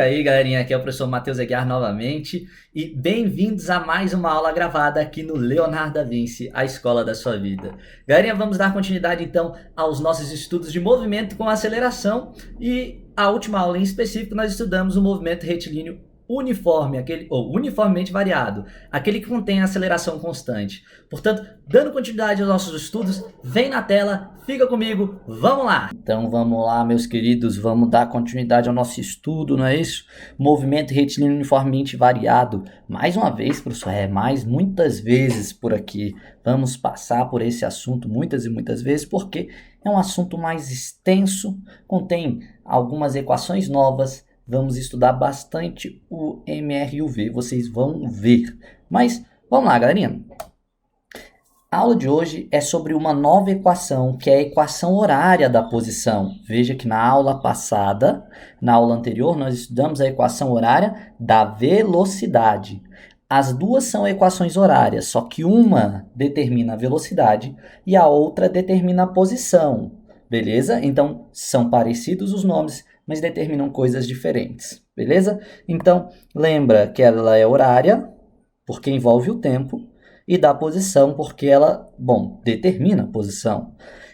aí, galerinha, aqui é o professor Matheus Aguiar novamente e bem-vindos a mais uma aula gravada aqui no Leonardo da Vinci, a escola da sua vida. Galerinha, vamos dar continuidade então aos nossos estudos de movimento com aceleração e a última aula em específico nós estudamos o movimento retilíneo uniforme, ou uniformemente variado, aquele que contém aceleração constante. Portanto, dando continuidade aos nossos estudos, vem na tela, fica comigo, vamos lá! Então vamos lá, meus queridos, vamos dar continuidade ao nosso estudo, não é isso? Movimento retilíneo uniformemente variado. Mais uma vez, professor, muitas vezes por aqui. Vamos passar por esse assunto muitas e muitas vezes, porque é um assunto mais extenso, contém algumas equações novas. Vamos estudar bastante o MR e o V, vocês vão ver. Mas vamos lá, galerinha. A aula de hoje é sobre uma nova equação, que é a equação horária da posição. Veja que na aula passada, na aula anterior, nós estudamos a equação horária da velocidade. As duas são equações horárias, só que uma determina a velocidade e a outra determina a posição. Beleza? Então, são parecidos os nomes, mas determinam coisas diferentes, beleza? Então, lembra que ela é horária, porque envolve o tempo, e da posição, porque ela, determina a posição.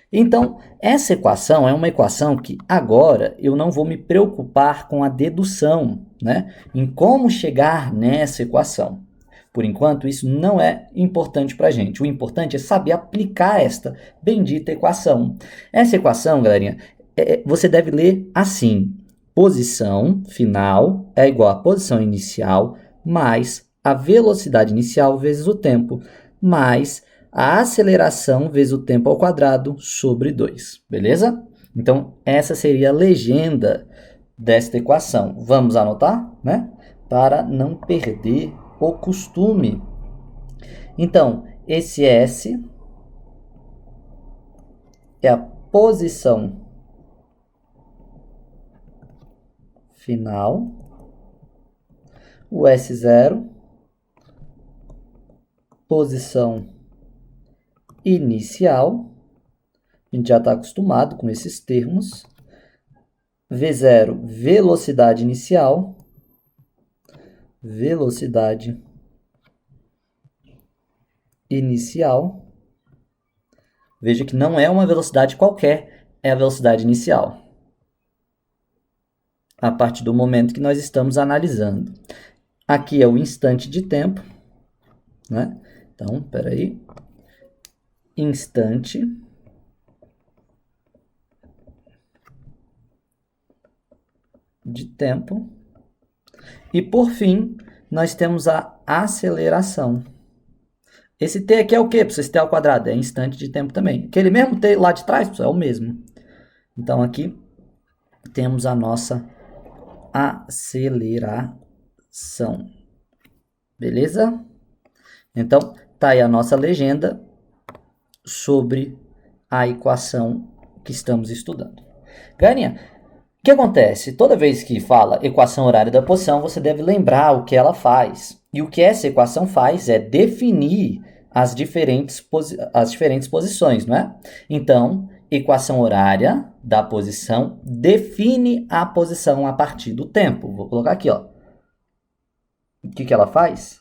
Então, essa equação é uma equação que agora eu não vou me preocupar com a dedução, né? Em como chegar nessa equação. Por enquanto, isso não é importante para a gente. O importante é saber aplicar esta bendita equação. Essa equação, galerinha, você deve ler assim: posição final é igual a posição inicial mais a velocidade inicial vezes o tempo, mais a aceleração vezes o tempo ao quadrado sobre 2, beleza? Então, essa seria a legenda desta equação. Vamos anotar, né? Para não perder o costume. Então, esse S é a posição final, o S0, posição inicial, a gente já está acostumado com esses termos, V0, velocidade inicial, veja que não é uma velocidade qualquer, é a velocidade inicial, a partir do momento que nós estamos analisando. Aqui é o instante de tempo, né? Então, espera aí. Instante de tempo. E, por fim, nós temos a aceleração. Esse T aqui é o quê? Para vocês T ao quadrado, é instante de tempo também. Aquele mesmo T lá de trás, pessoal, é o mesmo. Então, aqui temos a nossa aceleração. Beleza? Então, tá aí a nossa legenda sobre a equação que estamos estudando. Galerinha, o que acontece? Toda vez que fala equação horária da posição, você deve lembrar o que ela faz. E o que essa equação faz é definir as diferentes posições, não é? Então, equação horária da posição define a posição a partir do tempo. Vou colocar aqui, ó. O que ela faz?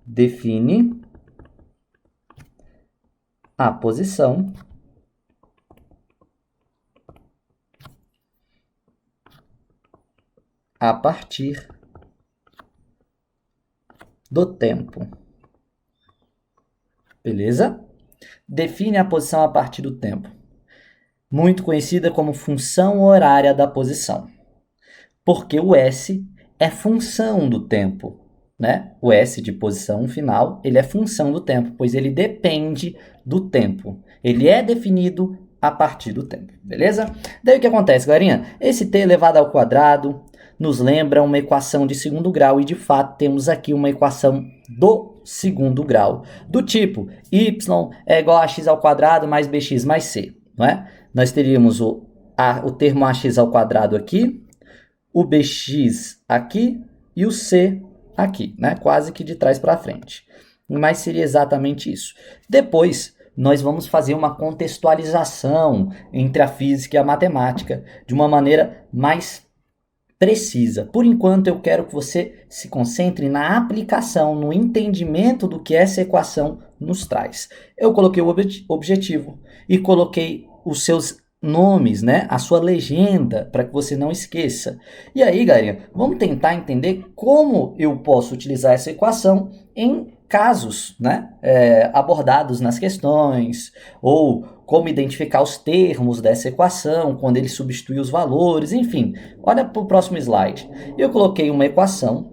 Define a posição a partir do tempo. Beleza? Define a posição a partir do tempo. Muito conhecida como função horária da posição. Porque o S é função do tempo, né? O S de posição final, ele é função do tempo, pois ele depende do tempo. Ele é definido a partir do tempo, beleza? Daí o que acontece, galerinha? Esse T elevado ao quadrado nos lembra uma equação de segundo grau e, de fato, temos aqui uma equação do segundo grau, do tipo y é igual a x ao quadrado mais bx mais c, não é? Nós teríamos o termo ax ao quadrado aqui, o bx aqui e o c aqui, né? Quase que de trás para frente. Mas seria exatamente isso. Depois, nós vamos fazer uma contextualização entre a física e a matemática de uma maneira mais precisa. Por enquanto, eu quero que você se concentre na aplicação, no entendimento do que essa equação nos traz. Eu coloquei o objetivo e coloquei os seus nomes, né? A sua legenda, para que você não esqueça. E aí, galerinha, vamos tentar entender como eu posso utilizar essa equação em casos, né? Abordados nas questões, ou como identificar os termos dessa equação, quando ele substitui os valores, enfim. Olha para o próximo slide. Eu coloquei uma equação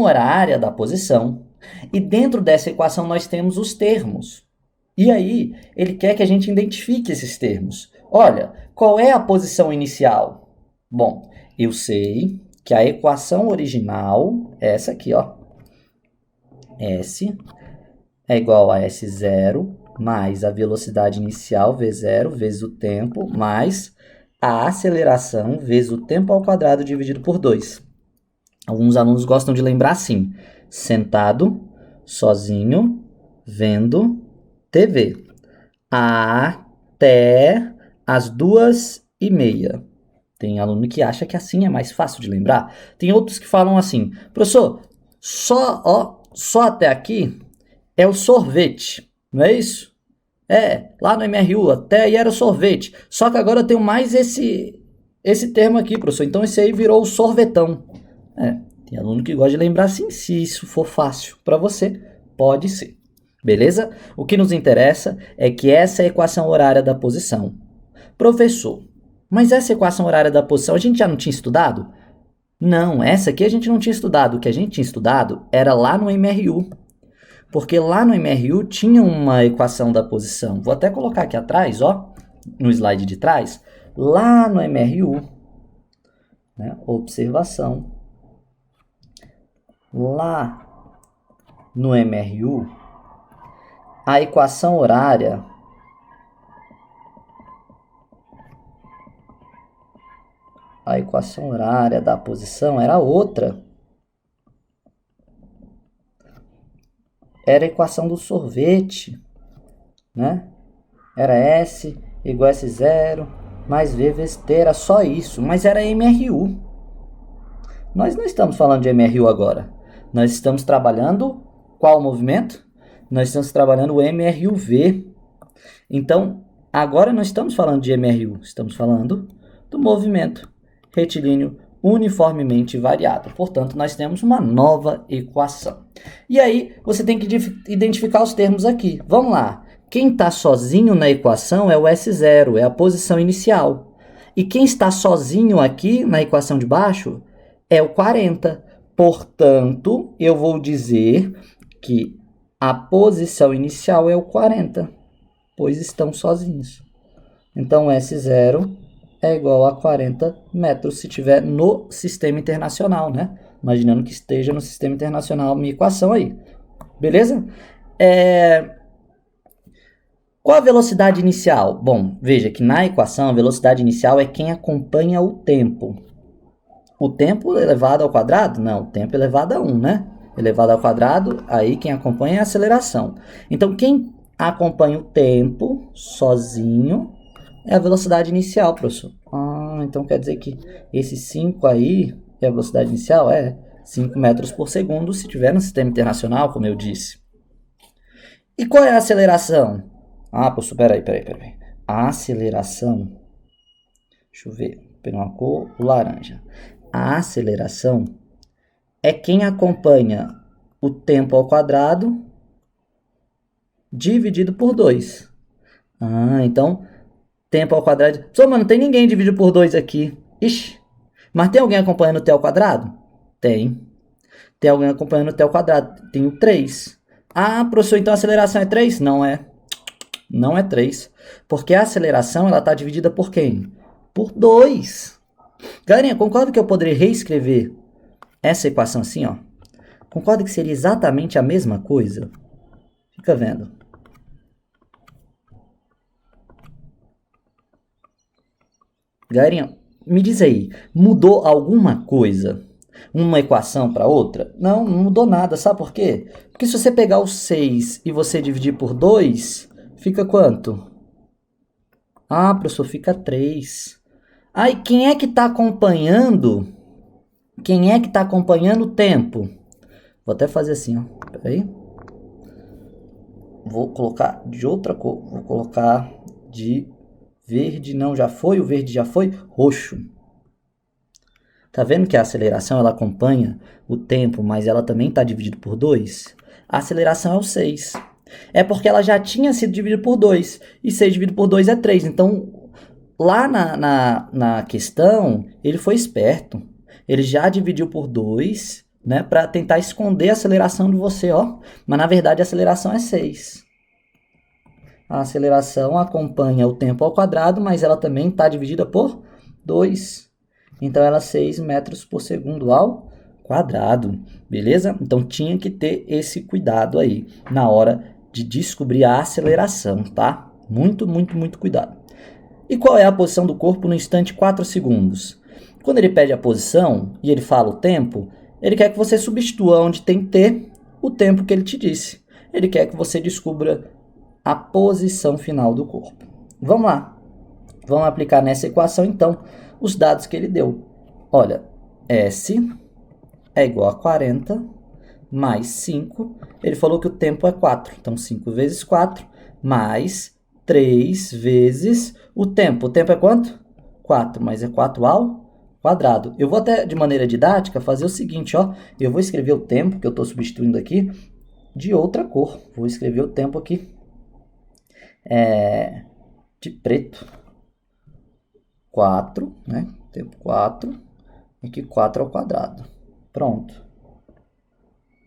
horária da posição, e dentro dessa equação nós temos os termos. E aí, ele quer que a gente identifique esses termos. Olha, qual é a posição inicial? Bom, eu sei que a equação original é essa aqui, ó. S é igual a S0 mais a velocidade inicial, V0, vezes o tempo, mais a aceleração, vezes o tempo ao quadrado dividido por 2. Alguns alunos gostam de lembrar assim: sentado, sozinho, vendo TV, até as 2h30. Tem aluno que acha que assim é mais fácil de lembrar. Tem outros que falam assim: professor, só até aqui é o sorvete, não é isso? Lá no MRU, até aí era o sorvete. Só que agora eu tenho mais esse termo aqui, professor. Então esse aí virou o sorvetão. Tem aluno que gosta de lembrar assim. Se isso for fácil para você, pode ser. Beleza? O que nos interessa é que essa é a equação horária da posição. Professor, mas essa equação horária da posição a gente já não tinha estudado? Não, essa aqui a gente não tinha estudado. O que a gente tinha estudado era lá no MRU. Porque lá no MRU tinha uma equação da posição. Vou até colocar aqui atrás, ó, no slide de trás. Lá no MRU, né, observação. Lá no MRU, a equação horária da posição era outra. Era a equação do sorvete, né? Era S igual a S0 mais V vezes T, era só isso, mas era MRU. Nós não estamos falando de MRU agora. Nós estamos trabalhando qual movimento? Nós estamos trabalhando o MRUV. Então, agora não estamos falando de MRU, estamos falando do movimento retilíneo uniformemente variado. Portanto, nós temos uma nova equação. E aí, você tem que identificar os termos aqui. Vamos lá. Quem está sozinho na equação é o S0, é a posição inicial. E quem está sozinho aqui na equação de baixo é o 40. Portanto, eu vou dizer que a posição inicial é o 40, pois estão sozinhos. Então, S0 é igual a 40 metros se estiver no sistema internacional, né? Imaginando que esteja no sistema internacional a minha equação aí. Beleza? Qual a velocidade inicial? Bom, veja que na equação a velocidade inicial é quem acompanha o tempo. O tempo elevado ao quadrado? Não, o tempo elevado a 1, né? Elevado ao quadrado, aí quem acompanha é a aceleração. Então, quem acompanha o tempo sozinho é a velocidade inicial, professor. Então quer dizer que esse 5 aí é a velocidade inicial? 5 metros por segundo se estiver no sistema internacional, como eu disse. E qual é a aceleração? Professor, peraí. A aceleração, deixa eu ver, vou pegar uma cor, o laranja. A aceleração é quem acompanha o tempo ao quadrado dividido por 2. Então, tempo ao quadrado... Só, mano, não tem ninguém dividido por 2 aqui. Ixi, mas tem alguém acompanhando o t ao quadrado? Tem. Tem alguém acompanhando o t ao quadrado. Tem o 3. Professor, então a aceleração é 3? Não é. Não é 3. Porque a aceleração está dividida por quem? Por 2. Galerinha, concorda que eu poderia reescrever essa equação assim, ó? Concorda que seria exatamente a mesma coisa? Fica vendo. Galerinha, me diz aí, mudou alguma coisa? Uma equação para outra? Não mudou nada, sabe por quê? Porque se você pegar o 6 e você dividir por 2, fica quanto? Professor, fica 3. Aí, quem é que está acompanhando? Quem é que está acompanhando o tempo? Vou até fazer assim, ó. Peraí. Vou colocar de outra cor. Vou colocar de verde, não, já foi. O verde já foi. Roxo. Tá vendo que a aceleração ela acompanha o tempo, mas ela também está dividida por 2? A aceleração é o 6. É porque ela já tinha sido dividida por 2. E 6 dividido por 2 é 3. Então, lá na questão, ele foi esperto. Ele já dividiu por 2, né, para tentar esconder a aceleração de você, ó. Mas, na verdade, a aceleração é 6. A aceleração acompanha o tempo ao quadrado, mas ela também está dividida por 2. Então, ela é 6 metros por segundo ao quadrado, beleza? Então, tinha que ter esse cuidado aí na hora de descobrir a aceleração, tá? Muito, muito, muito cuidado. E qual é a posição do corpo no instante 4 segundos? Quando ele pede a posição e ele fala o tempo, ele quer que você substitua onde tem T o tempo que ele te disse. Ele quer que você descubra a posição final do corpo. Vamos lá. Vamos aplicar nessa equação, então, os dados que ele deu. Olha, S é igual a 40 mais 5. Ele falou que o tempo é 4. Então, 5 vezes 4 mais 3 vezes o tempo. O tempo é quanto? 4, mas é 4 ao quadrado. Eu vou até, de maneira didática, fazer o seguinte, ó. Eu vou escrever o tempo, que eu estou substituindo aqui, de outra cor. Vou escrever o tempo aqui de preto. 4, né? Tempo 4. Aqui 4 ao quadrado. Pronto.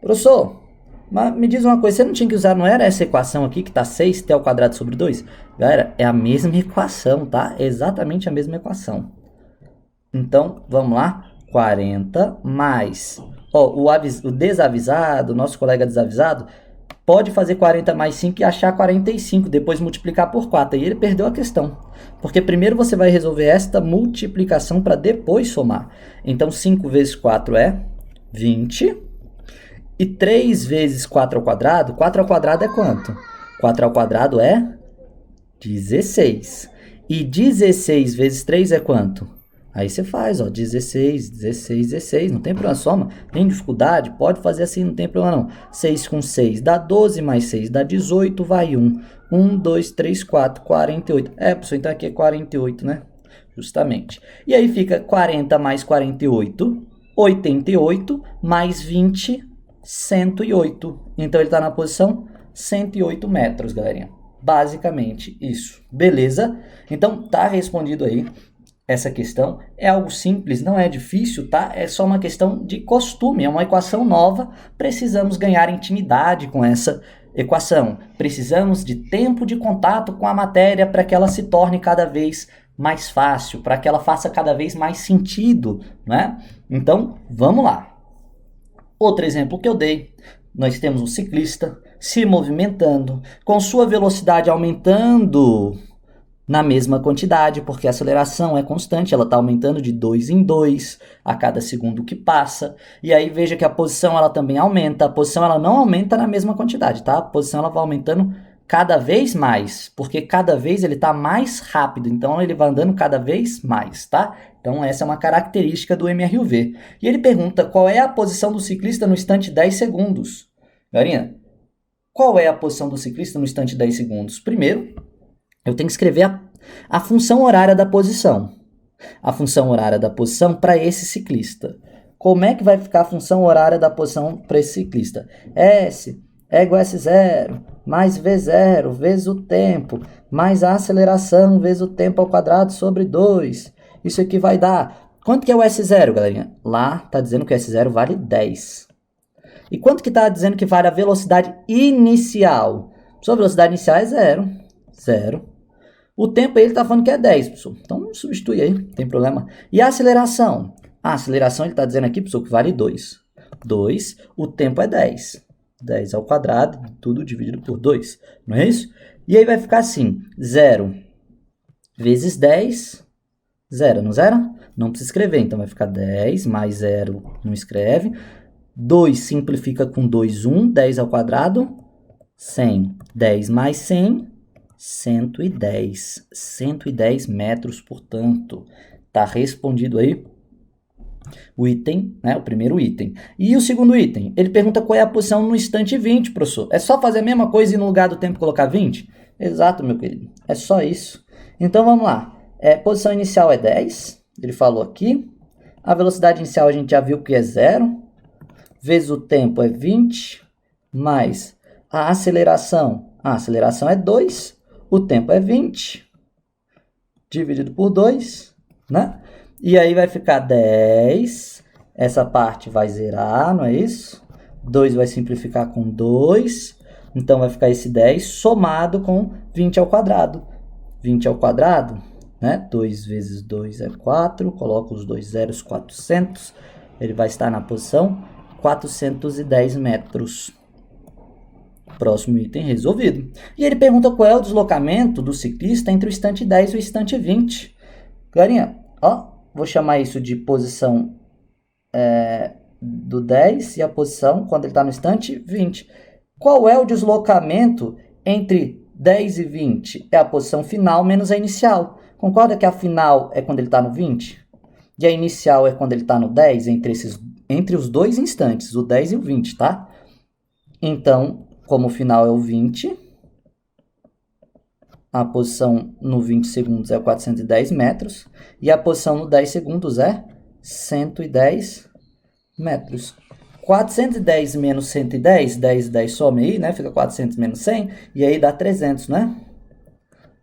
Professor, mas me diz uma coisa, você não tinha que usar, não era essa equação aqui que está 6t ao quadrado sobre 2? Galera, é a mesma equação, tá? É exatamente a mesma equação. Então, vamos lá. 40 mais... Ó, o desavisado, nosso colega desavisado, pode fazer 40 mais 5 e achar 45, depois multiplicar por 4. E ele perdeu a questão. Porque primeiro você vai resolver esta multiplicação para depois somar. Então, 5 vezes 4 é 20. E 3 vezes 4 ao quadrado, 4 ao quadrado é quanto? 4 ao quadrado é 16. E 16 vezes 3 é quanto? Aí você faz, ó, 16, 16, 16, não tem problema, soma, tem dificuldade, pode fazer assim, não tem problema não. 6 com 6 dá 12, mais 6 dá 18, vai 1. 1, 2, 3, 4, 48. É, professor, então aqui é 48, né? Justamente. E aí fica 40 mais 48, 88, mais 20, 108. Então ele está na posição 108 metros, galerinha. Basicamente isso. Beleza? Então tá respondido aí. Essa questão é algo simples, não é difícil, tá? É só uma questão de costume, é uma equação nova. Precisamos ganhar intimidade com essa equação. Precisamos de tempo de contato com a matéria para que ela se torne cada vez mais fácil, para que ela faça cada vez mais sentido, né? Então, vamos lá. Outro exemplo que eu dei, nós temos um ciclista se movimentando, com sua velocidade aumentando na mesma quantidade, porque a aceleração é constante, ela está aumentando de 2 em 2 a cada segundo que passa. E aí veja que a posição ela também aumenta, a posição ela não aumenta na mesma quantidade, tá? A posição ela vai aumentando cada vez mais, porque cada vez ele está mais rápido, então ele vai andando cada vez mais, tá? Então essa é uma característica do MRUV. E ele pergunta qual é a posição do ciclista no instante 10 segundos. Galerinha, qual é a posição do ciclista no instante 10 segundos? Primeiro, eu tenho que escrever a função horária da posição. A função horária da posição para esse ciclista. Como é que vai ficar a função horária da posição para esse ciclista? S é igual a S0 mais V0 vezes o tempo, mais a aceleração vezes o tempo ao quadrado sobre 2. Isso aqui vai dar... Quanto que é o S0, galerinha? Lá está dizendo que o S0 vale 10. E quanto que está dizendo que vale a velocidade inicial? Sua velocidade inicial é 0. 0. O tempo aí ele está falando que é 10, pessoal. Então substitui aí, não tem problema. E a aceleração? A aceleração ele está dizendo aqui, pessoal, que vale 2. 2, o tempo é 10. 10 ao quadrado, tudo dividido por 2. Não é isso? E aí vai ficar assim, 0 vezes 10, 0, não zero? Não precisa escrever, então vai ficar 10 mais 0, não escreve. 2 simplifica com 2, 1, 10 ao quadrado, 100. 10 mais 100, 110. 110 metros, portanto. Tá respondido aí o item, né, o primeiro item. E o segundo item, ele pergunta qual é a posição no instante 20, professor. É só fazer a mesma coisa e no lugar do tempo colocar 20? Exato, meu querido. É só isso. Então, vamos lá. Posição inicial é 10, ele falou aqui. A velocidade inicial a gente já viu que é 0, vezes o tempo é 20, mais a aceleração. A aceleração é 2, o tempo é 20, dividido por 2, né? E aí vai ficar 10, essa parte vai zerar, não é isso? 2 vai simplificar com 2, então vai ficar esse 10 somado com 20 ao quadrado. 20 ao quadrado, né? 2 vezes 2 é 4, coloco os dois zeros, 400, ele vai estar na posição 410 metros. Próximo item resolvido. E ele pergunta qual é o deslocamento do ciclista entre o instante 10 e o instante 20. Galerinha, ó, vou chamar isso de posição do 10 e a posição quando ele está no instante 20. Qual é o deslocamento entre 10 e 20? É a posição final menos a inicial. Concorda que a final é quando ele está no 20? E a inicial é quando ele está no 10, entre os dois instantes, o 10 e o 20, tá? Então, como o final é o 20, a posição no 20 segundos é 410 metros e a posição no 10 segundos é 110 metros. 410 menos 110, 10 e 10 some aí, né? Fica 400 menos 100 e aí dá 300, né?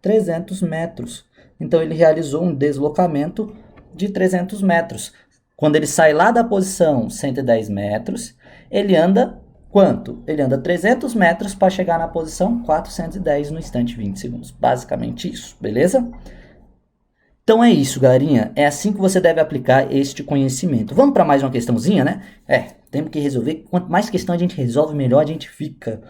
300 metros. Então, ele realizou um deslocamento de 300 metros. Quando ele sai lá da posição 110 metros, ele anda quanto? Ele anda 300 metros para chegar na posição 410 no instante 20 segundos. Basicamente isso, beleza? Então é isso, galerinha. É assim que você deve aplicar este conhecimento. Vamos para mais uma questãozinha, né? Temos que resolver. Quanto mais questão a gente resolve, melhor a gente fica.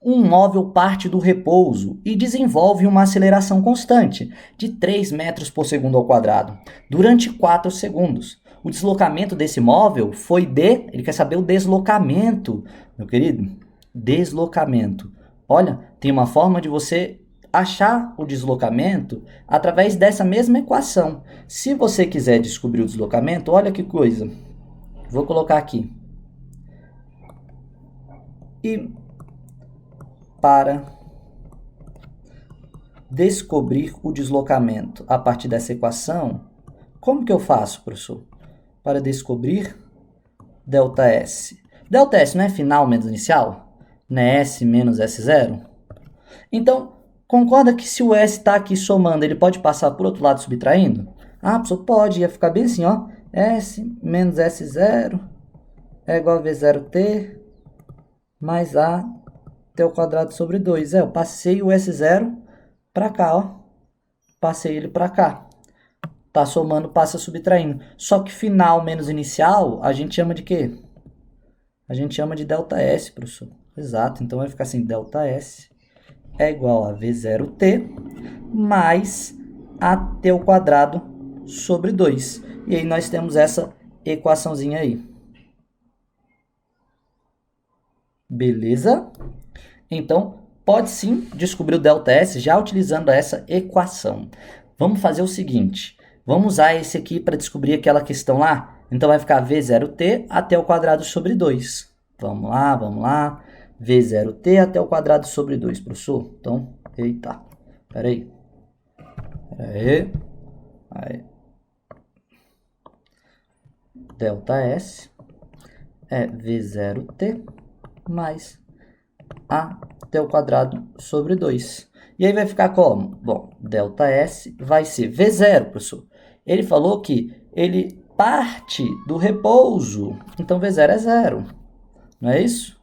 Um móvel parte do repouso e desenvolve uma aceleração constante de 3 metros por segundo ao quadrado durante 4 segundos. O deslocamento desse móvel foi ele quer saber o deslocamento, meu querido, deslocamento. Olha, tem uma forma de você achar o deslocamento através dessa mesma equação. Se você quiser descobrir o deslocamento, olha que coisa. Vou colocar aqui. E para descobrir o deslocamento a partir dessa equação, como que eu faço, professor? Para descobrir ΔS. ΔS não é final menos inicial? Não é S menos S0? Então, concorda que se o S está aqui somando, ele pode passar por outro lado subtraindo? Ah, professor, pode. Ia ficar bem assim, ó. S menos S0 é igual a V0T mais A T ao quadrado sobre 2. Eu passei o S0 para cá, ó. Passei ele para cá. Tá somando, passa subtraindo. Só que final menos inicial, a gente chama de quê? A gente chama de ΔS, professor. Exato. Então, vai ficar assim, ΔS é igual a V0T mais AT ao quadrado sobre 2. E aí, nós temos essa equaçãozinha aí. Beleza? Então, pode sim descobrir o ΔS já utilizando essa equação. Vamos fazer o seguinte. Vamos usar esse aqui para descobrir aquela questão lá. Então, vai ficar V0T até ao quadrado sobre 2. Vamos lá, vamos lá. V0T até ao quadrado sobre 2, professor. Então, eita. Pera aí. Aí. ΔS é V0T mais A até o quadrado sobre 2. E aí vai ficar como? Bom, ΔS vai ser V0, professor. Ele falou que ele parte do repouso. Então, V0 é 0. Não é isso?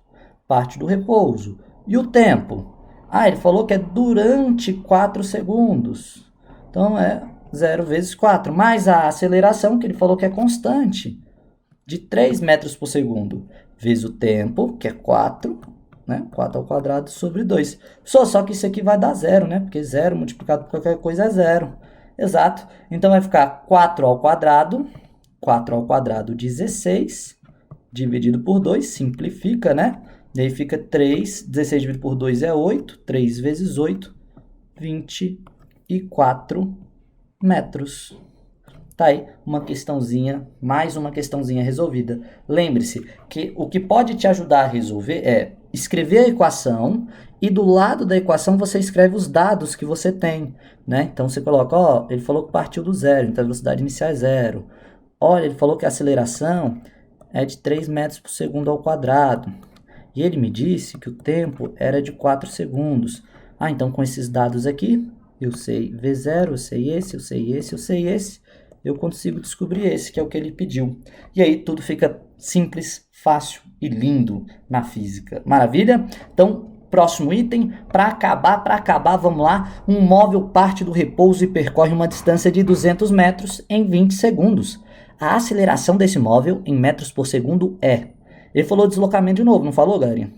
Parte do repouso. E o tempo? Ah, ele falou que é durante 4 segundos. Então, é 0 vezes 4. Mais a aceleração, que ele falou que é constante, de 3 metros por segundo. Vezes o tempo, que é 4, né? 4 ao quadrado sobre 2. Só que isso aqui vai dar 0, né? Porque 0 multiplicado por qualquer coisa é 0. Exato. Então, vai ficar 4 ao quadrado. 4 ao quadrado, 16. Dividido por 2, simplifica, né? E aí fica 3. 16 dividido por 2 é 8. 3 vezes 8, 24 metros. Tá aí uma questãozinha, mais uma questãozinha resolvida. Lembre-se que o que pode te ajudar a resolver é escrever a equação e do lado da equação você escreve os dados que você tem, né? Então você coloca, ó, ele falou que partiu do zero, então a velocidade inicial é zero. Olha, ele falou que a aceleração é de 3 metros por segundo ao quadrado. E ele me disse que o tempo era de 4 segundos. Ah, então com esses dados aqui, eu sei V0, eu sei esse, eu sei esse, eu sei esse. Eu consigo descobrir esse, que é o que ele pediu. E aí tudo fica simples, fácil e lindo na física. Maravilha? Então, próximo item, para acabar, vamos lá. Um móvel parte do repouso e percorre uma distância de 200 metros em 20 segundos. A aceleração desse móvel em metros por segundo é... Ele falou deslocamento de novo, não falou, galerinha?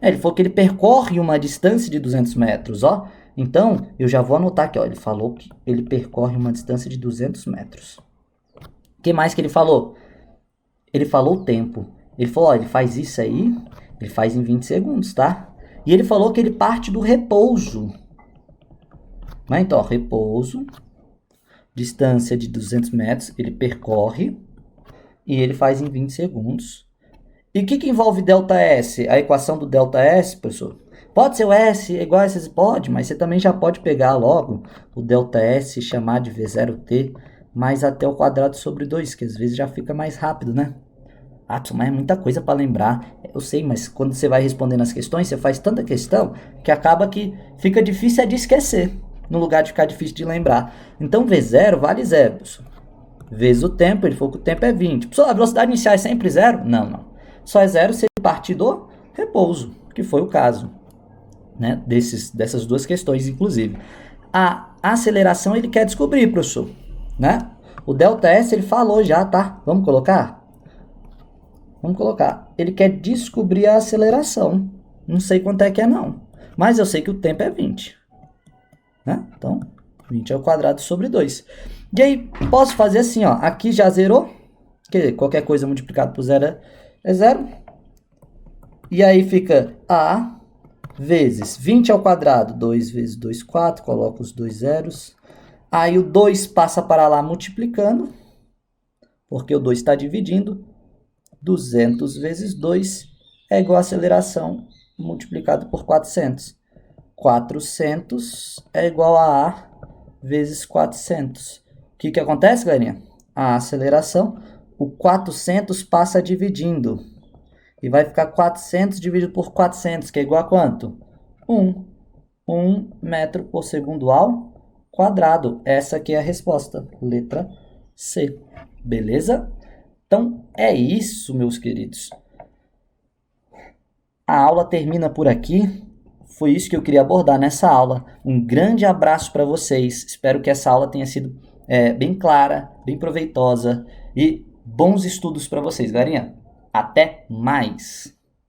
Ele falou que ele percorre uma distância de 200 metros, ó. Então, eu já vou anotar aqui, ó. Ele falou que ele percorre uma distância de 200 metros. O que mais que ele falou? Ele falou o tempo. Ele falou, ó, ele faz isso aí, ele faz em 20 segundos, tá? E ele falou que ele parte do repouso. Mas então, ó, repouso, distância de 200 metros, ele percorre e ele faz em 20 segundos. E o que envolve ΔS? A equação do ΔS, professor? Pode ser o S igual a S, pode, mas você também já pode pegar logo o ΔS e chamar de V0t mais até o quadrado sobre 2, que às vezes já fica mais rápido, né? Ah, mas é muita coisa para lembrar. Eu sei, mas quando você vai respondendo as questões, você faz tanta questão que acaba que fica difícil de esquecer, no lugar de ficar difícil de lembrar. Então, V0 vale 0, professor. Vezes o tempo, ele falou que o tempo é 20. Professor, a velocidade inicial é sempre 0? Não, não. Só é 0 se ele partir do repouso, que foi o caso, né? Dessas duas questões, inclusive. A aceleração ele quer descobrir, professor, né? O ΔS ele falou já, tá? Vamos colocar? Vamos colocar. Ele quer descobrir a aceleração. Não sei quanto é que é, não. Mas eu sei que o tempo é 20. Né? Então, 20 ao quadrado sobre 2. E aí, posso fazer assim, ó. Aqui já zerou. Quer dizer, qualquer coisa multiplicado por 0 é 0. E aí fica A vezes 20 ao quadrado. 2 vezes 2, 4. Coloco os dois zeros. Aí o 2 passa para lá multiplicando. Porque o 2 está dividindo. 200 vezes 2 é igual a aceleração multiplicado por 400. 400 é igual a A vezes 400. O que acontece, galerinha? A aceleração, o 400 passa dividindo. E vai ficar 400 dividido por 400, que é igual a quanto? 1. 1 metro por segundo ao quadrado. Essa aqui é a resposta. Letra C. Beleza? Então, é isso, meus queridos. A aula termina por aqui. Foi isso que eu queria abordar nessa aula. Um grande abraço para vocês. Espero que essa aula tenha sido bem clara, bem proveitosa e bons estudos para vocês, galerinha. Até mais!